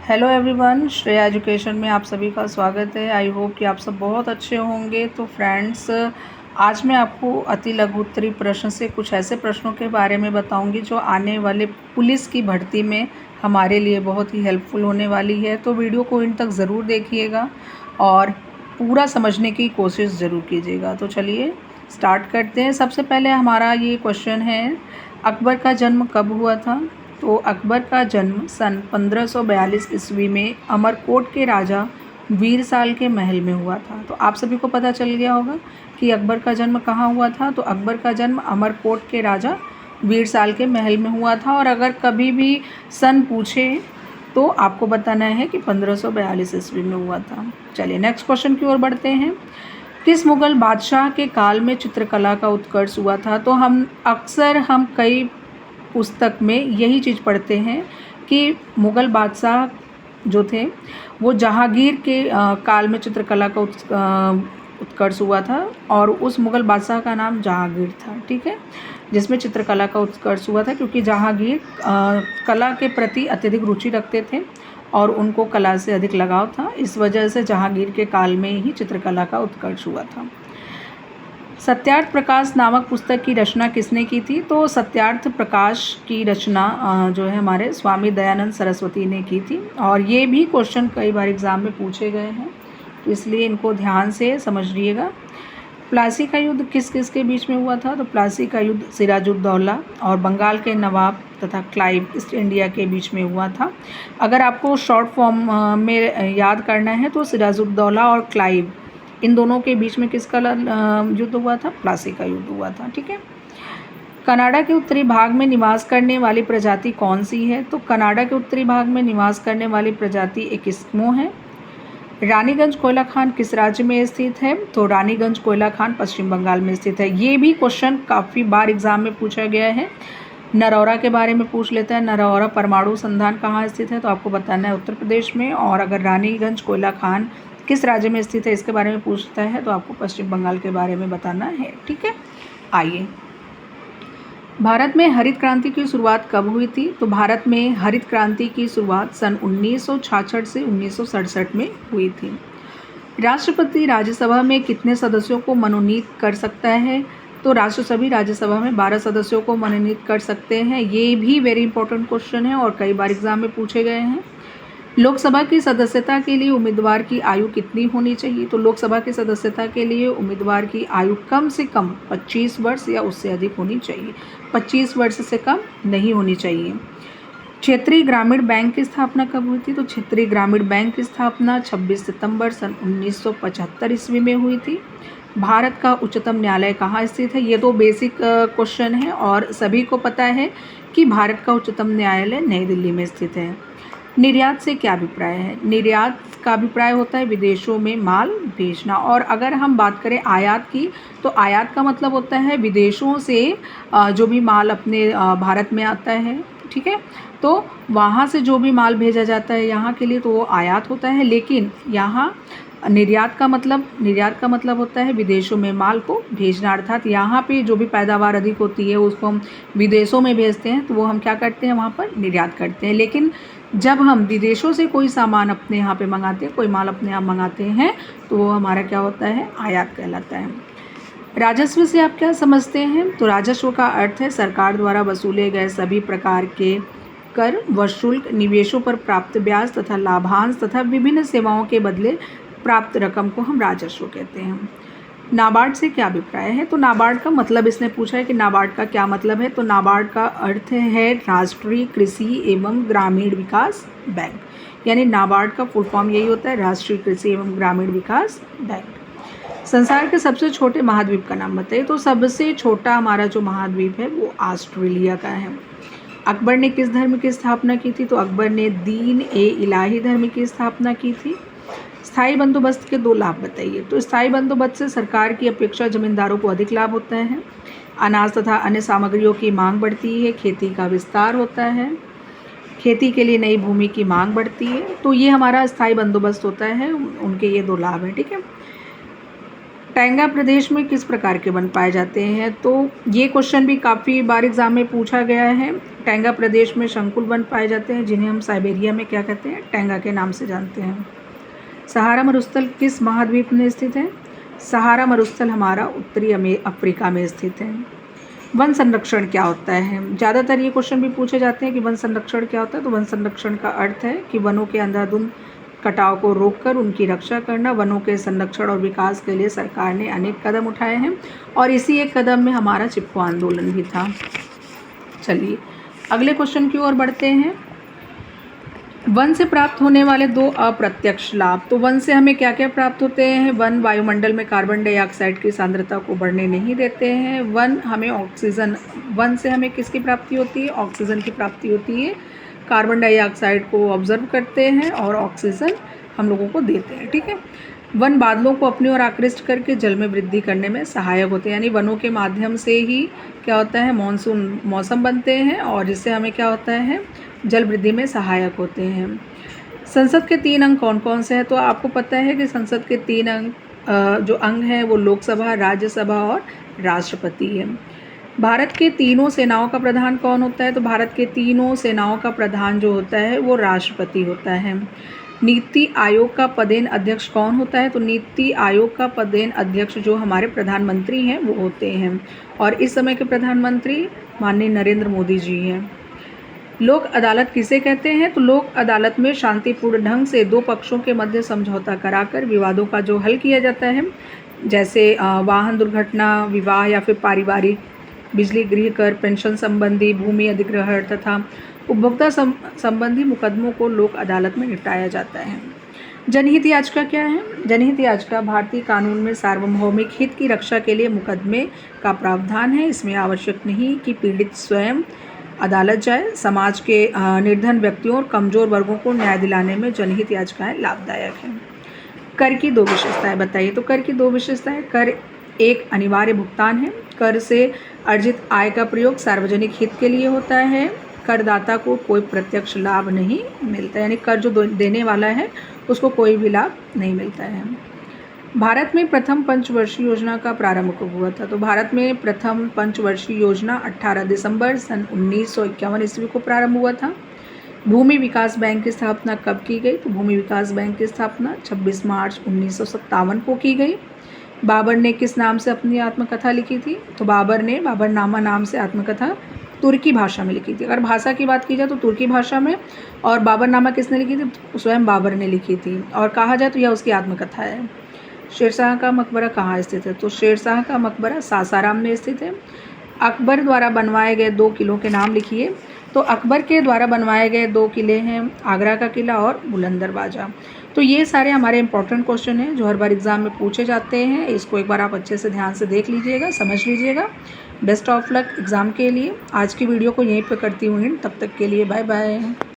Hello everyone, Shreya education में आप सभी का स्वागत है। आई होप कि आप सब बहुत अच्छे होंगे। तो फ्रेंड्स, आज मैं आपको अति लघु उत्तरीय प्रश्न से कुछ ऐसे प्रश्नों के बारे में बताऊंगी जो आने वाले पुलिस की भर्ती में हमारे लिए बहुत ही हेल्पफुल होने वाली है। तो वीडियो को इन तक ज़रूर देखिएगा और पूरा समझने की कोशिश ज़रूर कीजिएगा। तो चलिए स्टार्ट करते हैं। सबसे पहले हमारा ये क्वेश्चन है, अकबर का जन्म कब हुआ था? तो अकबर का जन्म सन 1542 ईस्वी में अमरकोट के राजा वीरसाल के महल में हुआ था। तो आप सभी को पता चल गया होगा कि अकबर का जन्म कहाँ हुआ था। तो अकबर का जन्म अमरकोट के राजा वीरसाल के महल में हुआ था। और अगर कभी भी सन पूछे तो आपको बताना है कि 1542 ईस्वी में हुआ था। चलिए नेक्स्ट क्वेश्चन की ओर बढ़ते हैं। किस मुग़ल बादशाह के काल में चित्रकला का उत्कर्ष हुआ था? तो हम कई पुस्तक में यही चीज़ पढ़ते हैं कि मुग़ल बादशाह जो थे वो जहांगीर के काल में चित्रकला का उत्कर्ष हुआ था और उस मुग़ल बादशाह का नाम जहांगीर था। ठीक है, जिसमें चित्रकला का उत्कर्ष हुआ था, क्योंकि जहांगीर कला के प्रति अत्यधिक रुचि रखते थे और उनको कला से अधिक लगाव था। इस वजह से जहांगीर के काल में ही चित्रकला का उत्कर्ष हुआ था। सत्यार्थ प्रकाश नामक पुस्तक की रचना किसने की थी? तो सत्यार्थ प्रकाश की रचना जो है हमारे स्वामी दयानंद सरस्वती ने की थी। और ये भी क्वेश्चन कई बार एग्ज़ाम में पूछे गए हैं, तो इसलिए इनको ध्यान से समझिएगा। प्लासी का युद्ध किस किस के बीच में हुआ था? तो प्लासी का युद्ध सिराजुद्दौला और बंगाल के नवाब तथा क्लाइव ईस्ट इंडिया के बीच में हुआ था। अगर आपको शॉर्ट फॉर्म में याद करना है तो सिराजुद्दौला और क्लाइव, इन दोनों के बीच में किसका युद्ध हुआ था? प्लासी का युद्ध हुआ था। ठीक है। कनाडा के उत्तरी भाग में निवास करने वाली प्रजाति कौन सी है? तो कनाडा के उत्तरी भाग में निवास करने वाली प्रजाति एक एस्किमो है। रानीगंज कोयला खान किस राज्य में स्थित है? तो रानीगंज कोयला खान पश्चिम बंगाल में स्थित है। ये भी क्वेश्चन काफ़ी बार एग्जाम में पूछा गया है। नरौरा के बारे में पूछ लेता है, नरौरा परमाणु संस्थान कहाँ स्थित है? तो आपको बताना है उत्तर प्रदेश में। और अगर रानीगंज कोयला खान किस राज्य में स्थित है इसके बारे में पूछता है तो आपको पश्चिम बंगाल के बारे में बताना है। ठीक है, आइए, भारत में हरित क्रांति की शुरुआत कब हुई थी? तो भारत में हरित क्रांति की शुरुआत सन 1966 से 1967 में हुई थी। राष्ट्रपति राज्यसभा में कितने सदस्यों को मनोनीत कर सकता है? तो राष्ट्रसभा राज्यसभा में 12 सदस्यों को मनोनीत कर सकते हैं। ये भी वेरी इंपॉर्टेंट क्वेश्चन है और कई बार एग्जाम में पूछे गए हैं। लोकसभा की सदस्यता के लिए उम्मीदवार की आयु कितनी होनी चाहिए? तो लोकसभा की सदस्यता के लिए उम्मीदवार की आयु कम से कम 25 वर्ष या उससे अधिक होनी चाहिए। 25 वर्ष से कम नहीं होनी चाहिए। क्षेत्रीय ग्रामीण बैंक की स्थापना कब हुई थी? तो क्षेत्रीय ग्रामीण बैंक की स्थापना 26 सितंबर सन 1975 ईस्वी में हुई थी। भारत का उच्चतम न्यायालय कहाँ स्थित है? ये तो बेसिक क्वेश्चन है और सभी को पता है कि भारत का उच्चतम न्यायालय नई दिल्ली में स्थित है। निर्यात से क्या अभिप्राय है? निर्यात का अभिप्राय होता है विदेशों में माल भेजना। और अगर हम बात करें आयात की, तो आयात का मतलब होता है विदेशों से जो भी माल अपने भारत में आता है, ठीक है, तो वहाँ से जो भी माल भेजा जाता है यहाँ के लिए, तो वो आयात होता है। लेकिन यहाँ निर्यात का मतलब होता है विदेशों में माल को भेजना, अर्थात यहाँ पे जो भी पैदावार अधिक होती है उसको हम विदेशों में भेजते हैं, तो वो हम क्या करते हैं, वहाँ पर निर्यात करते हैं। लेकिन जब हम विदेशों से कोई सामान अपने यहाँ पे मंगाते हैं, कोई माल अपने यहाँ मंगाते हैं, तो वो हमारा क्या होता है, आयात कहलाता है। राजस्व से आप क्या समझते हैं? तो राजस्व का अर्थ है सरकार द्वारा वसूले गए सभी प्रकार के कर व शुल्क, निवेशों पर प्राप्त ब्याज तथा लाभांश तथा विभिन्न सेवाओं के बदले प्राप्त रकम को हम राजस्व कहते हैं। नाबार्ड से क्या अभिप्राय है? तो नाबार्ड का मतलब इसने पूछा है कि नाबार्ड का क्या मतलब है। तो नाबार्ड का अर्थ है राष्ट्रीय कृषि एवं ग्रामीण विकास बैंक, यानी नाबार्ड का फुल फॉर्म यही होता है, राष्ट्रीय कृषि एवं ग्रामीण विकास बैंक। संसार के सबसे छोटे महाद्वीप का नाम बताइए। तो सबसे छोटा हमारा जो महाद्वीप है वो ऑस्ट्रेलिया का है। अकबर ने किस धर्म की स्थापना की थी? तो अकबर ने दीन ए इलाही धर्म की स्थापना की थी। स्थायी बंदोबस्त के 2 लाभ बताइए। तो स्थायी बंदोबस्त से सरकार की अपेक्षा जमींदारों को अधिक लाभ होता है। अनाज तथा अन्य सामग्रियों की मांग बढ़ती है। खेती का विस्तार होता है। खेती के लिए नई भूमि की मांग बढ़ती है। तो ये हमारा स्थायी बंदोबस्त होता है, उनके ये 2 लाभ हैं। ठीक है। टैंगा प्रदेश में किस प्रकार के वन पाए जाते हैं? तो ये क्वेश्चन भी काफ़ी बार एग्जाम में पूछा गया है। टैंगा प्रदेश में शंकुल वन पाए जाते हैं जिन्हें हम साइबेरिया में क्या कहते हैं, टैंगा के नाम से जानते हैं। सहारा मरुस्थल किस महाद्वीप में स्थित है? सहारा मरुस्थल हमारा उत्तरी अफ्रीका में स्थित है। वन संरक्षण क्या होता है? ज़्यादातर ये क्वेश्चन भी पूछे जाते हैं कि वन संरक्षण क्या होता है। तो वन संरक्षण का अर्थ है कि वनों के अंधाधुंध कटाव को रोककर उनकी रक्षा करना। वनों के संरक्षण और विकास के लिए सरकार ने अनेक कदम उठाए हैं और इसी एक कदम में हमारा चिपको आंदोलन भी था। चलिए अगले क्वेश्चन की ओर बढ़ते हैं। वन से प्राप्त होने वाले 2 अप्रत्यक्ष लाभ। तो वन से हमें क्या क्या प्राप्त होते हैं? वन वायुमंडल में कार्बन डाइऑक्साइड की सांद्रता को बढ़ने नहीं देते हैं। वन हमें ऑक्सीजन, वन से हमें किसकी प्राप्ति होती है? ऑक्सीजन की प्राप्ति होती है। कार्बन डाइऑक्साइड को ऑब्जर्व करते हैं और ऑक्सीजन हम लोगों को देते हैं, ठीक है। वन बादलों को अपनी ओर आकृष्ट करके जल में वृद्धि करने में सहायक होते हैं, यानी वनों के माध्यम से ही क्या होता है, मानसून मौसम बनते हैं और जिससे हमें क्या होता है, जल वृद्धि में सहायक होते हैं। संसद के 3 अंग कौन कौन से हैं? तो आपको पता है कि संसद के 3 जो अंग हैं वो लोकसभा, राज्यसभा और राष्ट्रपति है। भारत के तीनों सेनाओं का प्रधान कौन होता है? तो भारत के तीनों सेनाओं का प्रधान जो होता है वो राष्ट्रपति होता है। नीति आयोग का पदेन अध्यक्ष कौन होता है? तो नीति आयोग का पदेन अध्यक्ष जो हमारे प्रधानमंत्री हैं वो होते हैं और इस समय के प्रधानमंत्री माननीय नरेंद्र मोदी जी हैं। लोक अदालत किसे कहते हैं? तो लोक अदालत में शांतिपूर्ण ढंग से 2 पक्षों के मध्य समझौता कराकर विवादों का जो हल किया जाता है, जैसे वाहन दुर्घटना, विवाह या फिर पारिवारिक, बिजली गृह कर, पेंशन संबंधी, भूमि अधिग्रहण तथा उपभोक्ता संबंधी मुकदमों को लोक अदालत में निपटाया जाता है। जनहित याचिका क्या है? जनहित याचिका भारतीय कानून में सार्वभौमिक हित की रक्षा के लिए मुकदमे का प्रावधान है। इसमें आवश्यक नहीं कि पीड़ित स्वयं अदालत जाए। समाज के निर्धन व्यक्तियों और कमज़ोर वर्गों को न्याय दिलाने में जनहित याचिकाएं लाभदायक हैं। कर की 2 विशेषताएं बताइए। तो कर की 2 विशेषताएं, कर एक अनिवार्य भुगतान है। कर से अर्जित आय का प्रयोग सार्वजनिक हित के लिए होता है। करदाता को कोई प्रत्यक्ष लाभ नहीं मिलता, यानी कर जो देने वाला है उसको कोई भी लाभ नहीं मिलता है। भारत में प्रथम पंचवर्षीय योजना का प्रारंभ कब हुआ था? तो भारत में प्रथम पंचवर्षीय योजना 18 दिसंबर सन 1951 ईस्वी को प्रारंभ हुआ था। भूमि विकास बैंक की स्थापना कब की गई? तो भूमि विकास बैंक की स्थापना 26 मार्च 1957 को की गई। बाबर ने किस नाम से अपनी आत्मकथा लिखी थी? तो बाबर ने बाबरनामा नाम से आत्मकथा तुर्की भाषा में लिखी थी। अगर भाषा की बात की जाए तो तुर्की भाषा में, और बाबरनामा किसने लिखी थी? स्वयं बाबर ने लिखी थी। और कहा जाए तो यह उसकी आत्मकथा है। शेरशाह का मकबरा कहाँ स्थित है? तो शेरशाह का मकबरा सासाराम में स्थित है। अकबर द्वारा बनवाए गए 2 किलों के नाम लिखिए। तो अकबर के द्वारा बनवाए गए 2 किले हैं, आगरा का किला और बुलंद दरवाज़ा। तो ये सारे हमारे इंपॉर्टेंट क्वेश्चन हैं जो हर बार एग्ज़ाम में पूछे जाते हैं। इसको एक बार आप अच्छे से ध्यान से देख लीजिएगा, समझ लीजिएगा। बेस्ट ऑफ लक एग्ज़ाम के लिए। आज की वीडियो को यहीं पे करती हूँ, तब तक के लिए बाय बाय।